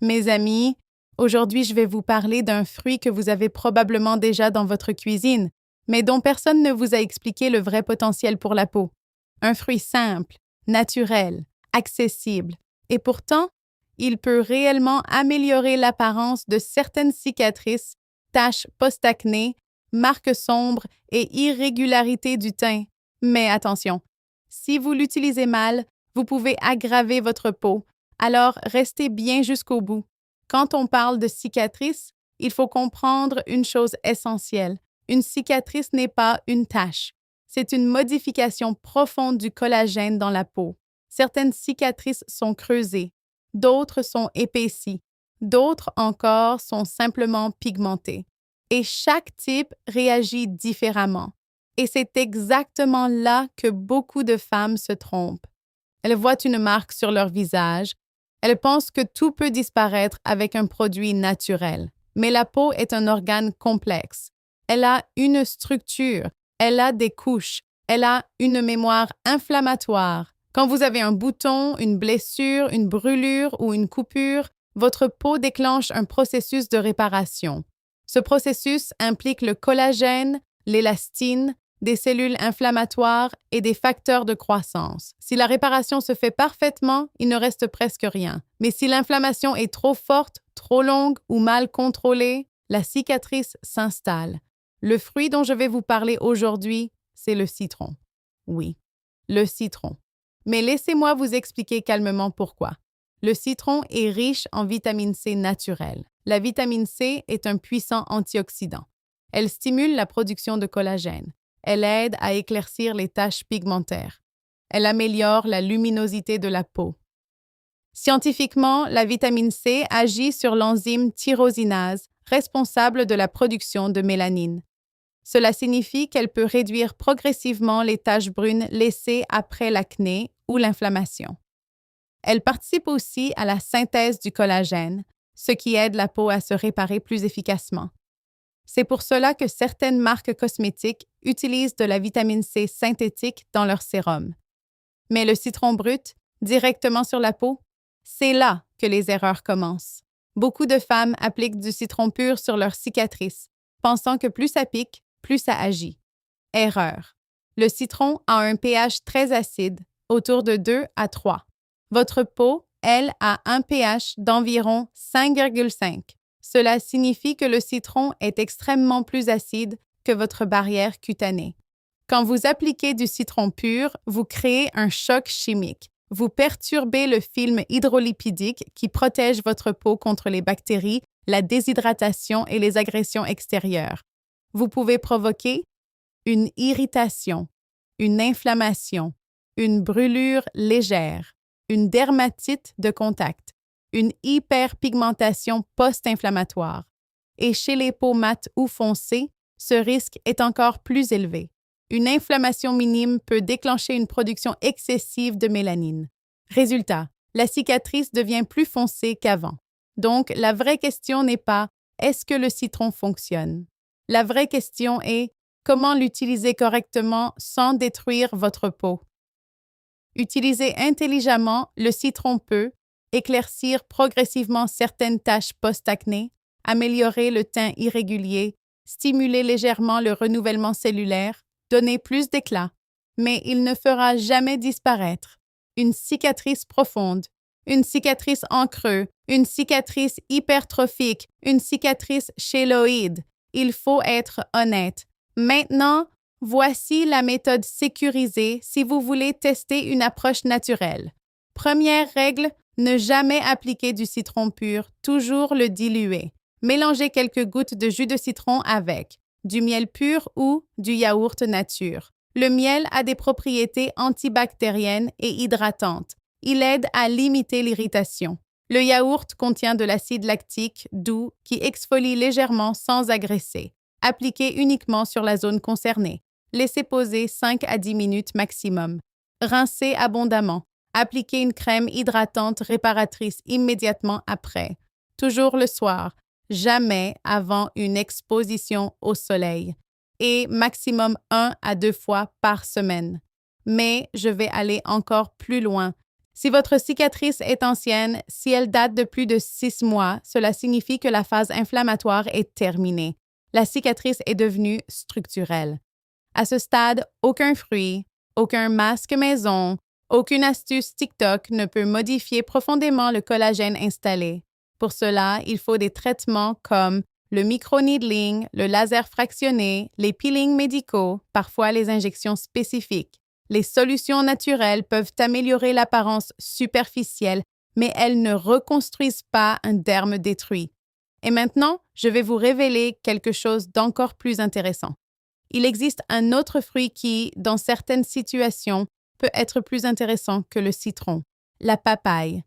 Mes amis, aujourd'hui je vais vous parler d'un fruit que vous avez probablement déjà dans votre cuisine, mais dont personne ne vous a expliqué le vrai potentiel pour la peau. Un fruit simple, naturel, accessible, et pourtant, il peut réellement améliorer l'apparence de certaines cicatrices, taches post-acné, marques sombres et irrégularités du teint. Mais attention, si vous l'utilisez mal, vous pouvez aggraver votre peau. Alors, restez bien jusqu'au bout. Quand on parle de cicatrice, il faut comprendre une chose essentielle. Une cicatrice n'est pas une tache. C'est une modification profonde du collagène dans la peau. Certaines cicatrices sont creusées, d'autres sont épaissies, d'autres encore sont simplement pigmentées. Et chaque type réagit différemment. Et c'est exactement là que beaucoup de femmes se trompent. Elles voient une marque sur leur visage. Elles pensent que tout peut disparaître avec un produit naturel. Mais la peau est un organe complexe. Elle a une structure, elle a des couches, elle a une mémoire inflammatoire. Quand vous avez un bouton, une blessure, une brûlure ou une coupure, votre peau déclenche un processus de réparation. Ce processus implique le collagène, l'élastine, des cellules inflammatoires et des facteurs de croissance. Si la réparation se fait parfaitement, il ne reste presque rien. Mais si l'inflammation est trop forte, trop longue ou mal contrôlée, la cicatrice s'installe. Le fruit dont je vais vous parler aujourd'hui, c'est le citron. Oui, le citron. Mais laissez-moi vous expliquer calmement pourquoi. Le citron est riche en vitamine C naturelle. La vitamine C est un puissant antioxydant. Elle stimule la production de collagène. Elle aide à éclaircir les taches pigmentaires. Elle améliore la luminosité de la peau. Scientifiquement, la vitamine C agit sur l'enzyme tyrosinase, responsable de la production de mélanine. Cela signifie qu'elle peut réduire progressivement les taches brunes laissées après l'acné ou l'inflammation. Elle participe aussi à la synthèse du collagène, ce qui aide la peau à se réparer plus efficacement. C'est pour cela que certaines marques cosmétiques utilisent de la vitamine C synthétique dans leur sérum. Mais le citron brut, directement sur la peau, c'est là que les erreurs commencent. Beaucoup de femmes appliquent du citron pur sur leurs cicatrices, pensant que plus ça pique, plus ça agit. Erreur. Le citron a un pH très acide, autour de 2 à 3. Votre peau, elle, a un pH d'environ 5,5. Cela signifie que le citron est extrêmement plus acide que votre barrière cutanée. Quand vous appliquez du citron pur, vous créez un choc chimique. Vous perturbez le film hydrolipidique qui protège votre peau contre les bactéries, la déshydratation et les agressions extérieures. Vous pouvez provoquer une irritation, une inflammation, une brûlure légère, une dermatite de contact, une hyperpigmentation post-inflammatoire. Et chez les peaux mates ou foncées, ce risque est encore plus élevé. Une inflammation minime peut déclencher une production excessive de mélanine. Résultat, la cicatrice devient plus foncée qu'avant. Donc, la vraie question n'est pas « est-ce que le citron fonctionne ?» La vraie question est « comment l'utiliser correctement sans détruire votre peau ?» Utilisé intelligemment, le citron peut éclaircir progressivement certaines taches post-acné, améliorer le teint irrégulier, stimuler légèrement le renouvellement cellulaire, donner plus d'éclat, mais il ne fera jamais disparaître une cicatrice profonde, une cicatrice en creux, une cicatrice hypertrophique, une cicatrice chéloïde. Il faut être honnête. Maintenant, voici la méthode sécurisée si vous voulez tester une approche naturelle. Première règle, ne jamais appliquer du citron pur, toujours le diluer. Mélangez quelques gouttes de jus de citron avec du miel pur ou du yaourt nature. Le miel a des propriétés antibactériennes et hydratantes. Il aide à limiter l'irritation. Le yaourt contient de l'acide lactique doux qui exfolie légèrement sans agresser. Appliquez uniquement sur la zone concernée. Laissez poser 5 à 10 minutes maximum. Rincez abondamment. Appliquez une crème hydratante réparatrice immédiatement après. Toujours le soir, jamais avant une exposition au soleil. Et maximum 1 à 2 fois par semaine. Mais je vais aller encore plus loin. Si votre cicatrice est ancienne, si elle date de plus de 6 mois, cela signifie que la phase inflammatoire est terminée. La cicatrice est devenue structurelle. À ce stade, aucun fruit, aucun masque maison, aucune astuce TikTok ne peut modifier profondément le collagène installé. Pour cela, il faut des traitements comme le microneedling, le laser fractionné, les peelings médicaux, parfois les injections spécifiques. Les solutions naturelles peuvent améliorer l'apparence superficielle, mais elles ne reconstruisent pas un derme détruit. Et maintenant, je vais vous révéler quelque chose d'encore plus intéressant. Il existe un autre fruit qui, dans certaines situations, peut être plus intéressant que le citron, la papaye.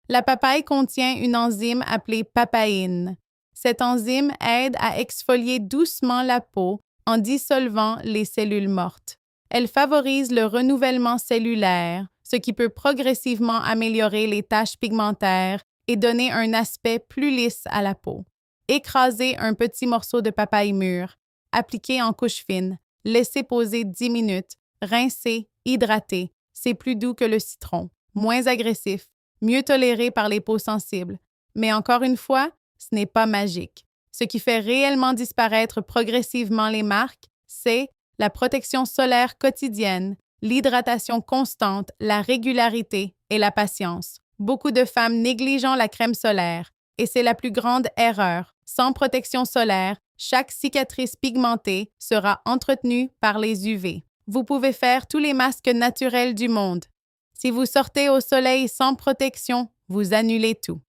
La papaye contient une enzyme appelée papaïne. Cette enzyme aide à exfolier doucement la peau en dissolvant les cellules mortes. Elle favorise le renouvellement cellulaire, ce qui peut progressivement améliorer les taches pigmentaires et donner un aspect plus lisse à la peau. Écrasez un petit morceau de papaye mûre, appliquez en couche fine, laissez poser 10 minutes, rincez, hydratez. C'est plus doux que le citron, moins agressif, mieux toléré par les peaux sensibles. Mais encore une fois, ce n'est pas magique. Ce qui fait réellement disparaître progressivement les marques, c'est la protection solaire quotidienne, l'hydratation constante, la régularité et la patience. Beaucoup de femmes négligent la crème solaire, et c'est la plus grande erreur. Sans protection solaire, chaque cicatrice pigmentée sera entretenue par les UV. Vous pouvez faire tous les masques naturels du monde. Si vous sortez au soleil sans protection, vous annulez tout.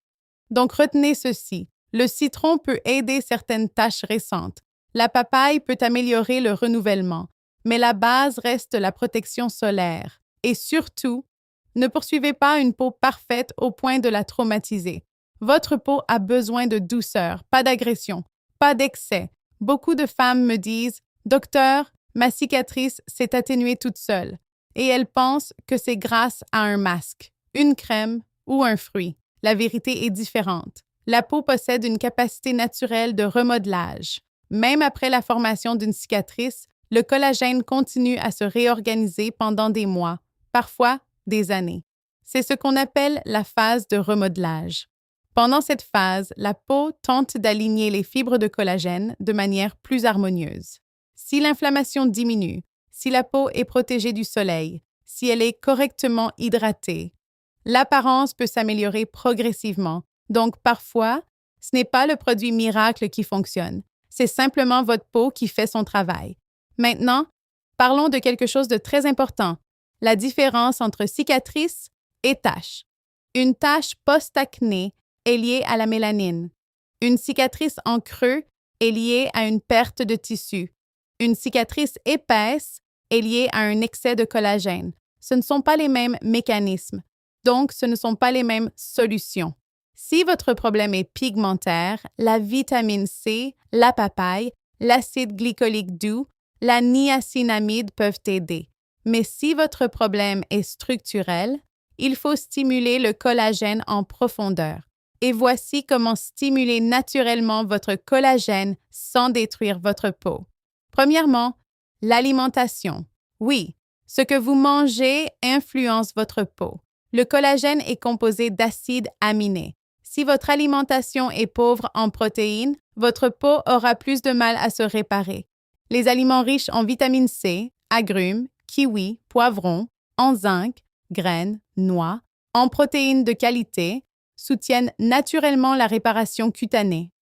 Donc retenez ceci. Le citron peut aider certaines taches récentes. La papaye peut améliorer le renouvellement, mais la base reste la protection solaire. Et surtout, ne poursuivez pas une peau parfaite au point de la traumatiser. Votre peau a besoin de douceur, pas d'agression, pas d'excès. Beaucoup de femmes me disent « Docteur, ma cicatrice s'est atténuée toute seule » et elles pensent que c'est grâce à un masque, une crème ou un fruit. La vérité est différente. La peau possède une capacité naturelle de remodelage. Même après la formation d'une cicatrice, le collagène continue à se réorganiser pendant des mois, parfois des années. C'est ce qu'on appelle la phase de remodelage. Pendant cette phase, la peau tente d'aligner les fibres de collagène de manière plus harmonieuse. Si l'inflammation diminue, si la peau est protégée du soleil, si elle est correctement hydratée, l'apparence peut s'améliorer progressivement. Donc, parfois, ce n'est pas le produit miracle qui fonctionne. C'est simplement votre peau qui fait son travail. Maintenant, parlons de quelque chose de très important, la différence entre cicatrice et tache. Une tache post-acné est liée à la mélanine. Une cicatrice en creux est liée à une perte de tissu. Une cicatrice épaisse est liée à un excès de collagène. Ce ne sont pas les mêmes mécanismes, donc ce ne sont pas les mêmes solutions. Si votre problème est pigmentaire, la vitamine C, la papaye, l'acide glycolique doux, la niacinamide peuvent aider. Mais si votre problème est structurel, il faut stimuler le collagène en profondeur. Et voici comment stimuler naturellement votre collagène sans détruire votre peau. Premièrement, l'alimentation. Oui, ce que vous mangez influence votre peau. Le collagène est composé d'acides aminés. Si votre alimentation est pauvre en protéines, votre peau aura plus de mal à se réparer. Les aliments riches en vitamine C, agrumes, kiwis, poivrons, en zinc, graines, noix, en protéines de qualité, soutiennent naturellement la réparation cutanée.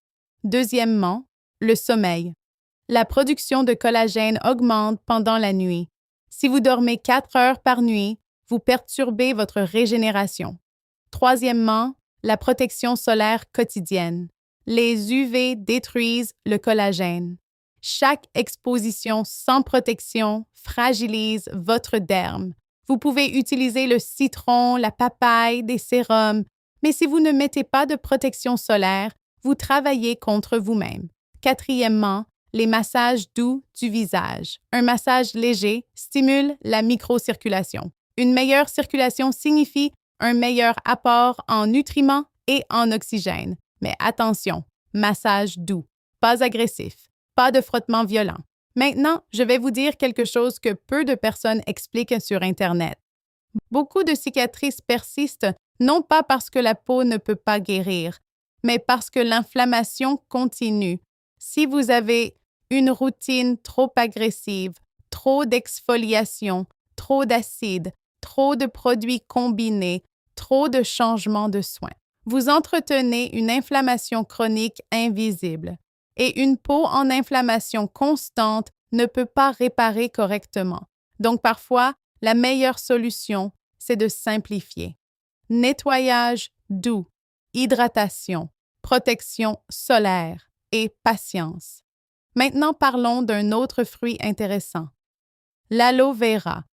Deuxièmement, le sommeil. La production de collagène augmente pendant la nuit. Si vous dormez 4 heures par nuit, vous perturbez votre régénération. Troisièmement, la protection solaire quotidienne. Les UV détruisent le collagène. Chaque exposition sans protection fragilise votre derme. Vous pouvez utiliser le citron, la papaye, des sérums, mais si vous ne mettez pas de protection solaire, vous travaillez contre vous-même. Quatrièmement, les massages doux du visage. Un massage léger stimule la microcirculation. Une meilleure circulation signifie un meilleur apport en nutriments et en oxygène. Mais attention, massage doux, pas agressif, pas de frottement violent. Maintenant, je vais vous dire quelque chose que peu de personnes expliquent sur Internet. Beaucoup de cicatrices persistent non pas parce que la peau ne peut pas guérir, mais parce que l'inflammation continue. Si vous avez une routine trop agressive, trop d'exfoliation, trop d'acide, trop de produits combinés, trop de changements de soins, vous entretenez une inflammation chronique invisible. Et une peau en inflammation constante ne peut pas réparer correctement. Donc parfois, la meilleure solution, c'est de simplifier. Nettoyage doux, hydratation, protection solaire et patience. Maintenant parlons d'un autre fruit intéressant. L'aloe vera.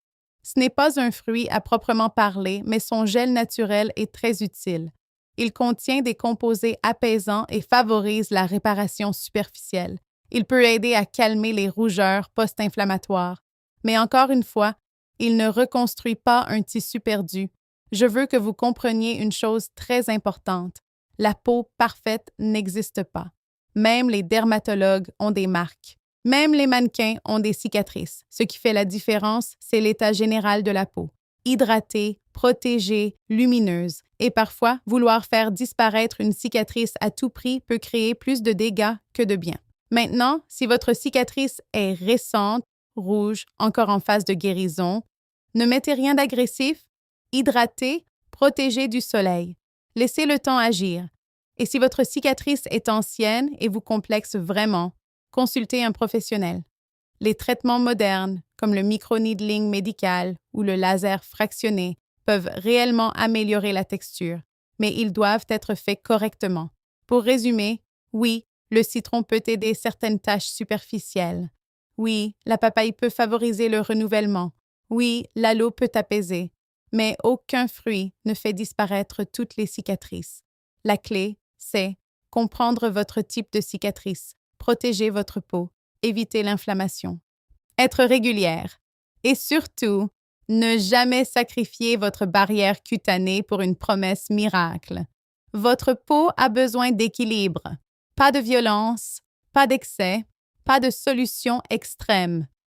Ce n'est pas un fruit à proprement parler, mais son gel naturel est très utile. Il contient des composés apaisants et favorise la réparation superficielle. Il peut aider à calmer les rougeurs post-inflammatoires. Mais encore une fois, il ne reconstruit pas un tissu perdu. Je veux que vous compreniez une chose très importante. La peau parfaite n'existe pas. Même les dermatologues ont des marques. Même les mannequins ont des cicatrices. Ce qui fait la différence, c'est l'état général de la peau. Hydratée, protégée, lumineuse. Et parfois, vouloir faire disparaître une cicatrice à tout prix peut créer plus de dégâts que de bien. Maintenant, si votre cicatrice est récente, rouge, encore en phase de guérison, ne mettez rien d'agressif, hydratez, protégez du soleil. Laissez le temps agir. Et si votre cicatrice est ancienne et vous complexe vraiment, consultez un professionnel. Les traitements modernes, comme le microneedling médical ou le laser fractionné, peuvent réellement améliorer la texture, mais ils doivent être faits correctement. Pour résumer, oui, le citron peut aider certaines taches superficielles. Oui, la papaye peut favoriser le renouvellement. Oui, l'aloe peut apaiser. Mais aucun fruit ne fait disparaître toutes les cicatrices. La clé, c'est comprendre votre type de cicatrice, protéger votre peau, éviter l'inflammation, être régulière et surtout, ne jamais sacrifier votre barrière cutanée pour une promesse miracle. Votre peau a besoin d'équilibre, pas de violence, pas d'excès, pas de solution extrême,